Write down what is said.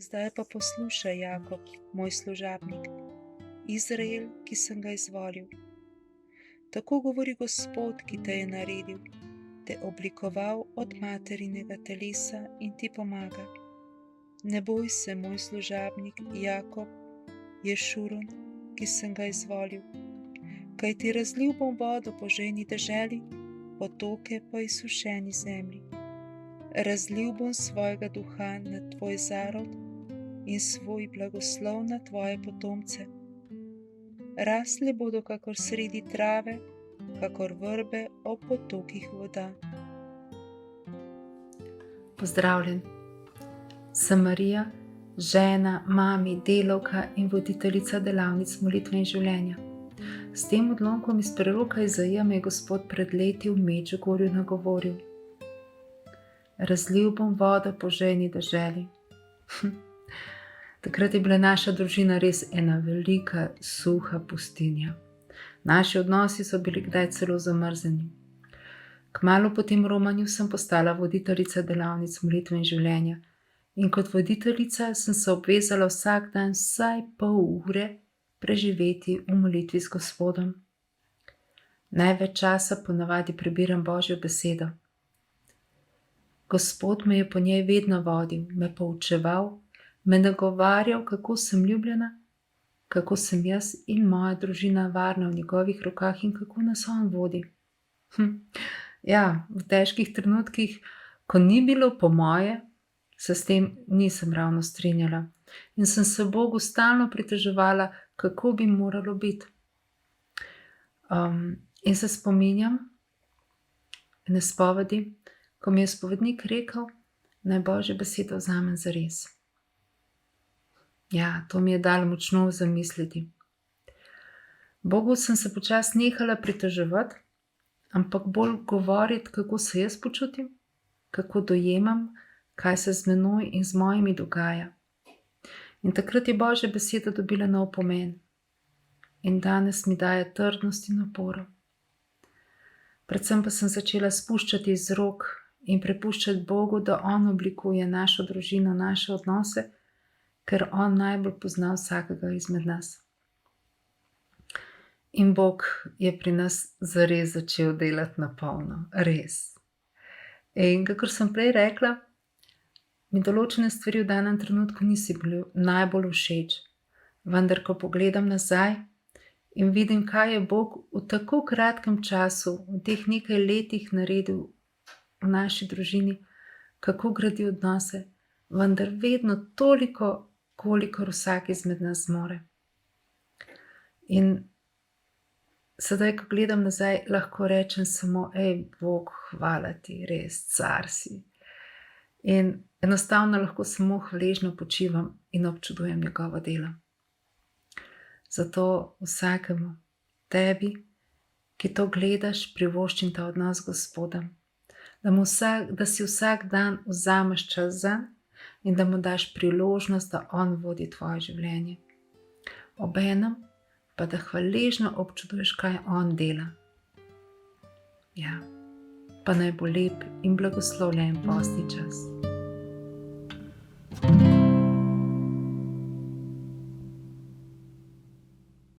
zdaj pa poslušaj, Jakob, moj služabnik, Izrael, ki sem ga izvolil. Tako govori Gospod, ki te je naredil, te oblikoval od materinega telesa in ti pomaga. Ne boj se, moj služabnik, Jakob, Ješurun, ki sem ga izvolil, kaj ti razlil bom vodo po žejni deželi, potoke pa izsušeni zemlji. Razlil bom svojega duha na tvoj zarod in svoj blagoslov na tvoje potomce. Rasli bodo kakor sredi trave, kakor vrbe ob potokih voda. Pozdravljen. Sem Marija, žena, mami, delavka in voditeljica delavnic molitve in življenja. S tem odlomkom iz preroka Izaija me je Gospod pred leti v Medžugorju nagovoril. Razlil bom vodo po žejni deželi. Takrat je bila naša družina res ena velika, suha pustinja. Naši odnosi so bili kdaj celo zamrznjeni. Kmalu po tem romanju sem postala voditeljica delavnic molitve in življenja in kot voditeljica sem se obvezala vsak dan vsaj pol ure preživeti v molitvi z Gospodom. Največ časa ponavadi prebiram Božjo besedo. Gospod me je po njej vedno vodil, me poučeval, me nagovarjal, kako sem ljubljena, kako sem jaz in moja družina varna v njegovih rokah in kako nas on vodi. Ja, v težkih trenutkih, ko ni bilo po moje, se s tem nisem ravno strinjala in sem se Bogu stalno pritoževala, kako bi moralo biti. In se spominjam ene spovedi, ko mi je spovednik rekel, naj Božjo besedo vzamem zares. Ja, to mi je dalo močno zamisliti. Bogu sem se počasi nehala pritoževati, ampak bolj govoriti, kako se jaz počutim, kako dojemam, kaj se z menoj in z mojimi dogaja. In takrat je Božja beseda dobila nov pomen in danes mi daje trdnost in oporo. Predvsem pa sem začela spuščati iz rok in prepuščati Bogu, da on oblikuje našo družino, naše odnose, ker on najbolj pozna vsakega izmed nas. In Bog je pri nas zares začel delati na polno, res. In kakor sem prej rekla, mi določene stvari v danem trenutku niso bile najbolj všeč, vendar ko pogledam nazaj in vidim, kaj je Bog v tako kratkem času, v teh nekaj letih naredil v naši družini, kako gradi odnose, vendar vedno toliko, kolikor vsak izmed nas zmore. In sedaj, ko gledam nazaj, lahko rečem samo, Bog, hvala ti, res, car si. In enostavno lahko samo hvaležno počivam in občudujem njegovo delo. Zato vsakemu tebi, ki to gledaš, privoščim ta odnos z Gospodom, da si vsak dan vzameš čas zanj in da mu daš priložnost, da on vodi tvoje življenje. Obenem pa da hvaležno občuduješ, kaj on dela. Ja, pa naj bo lep in blagoslovljen postni čas.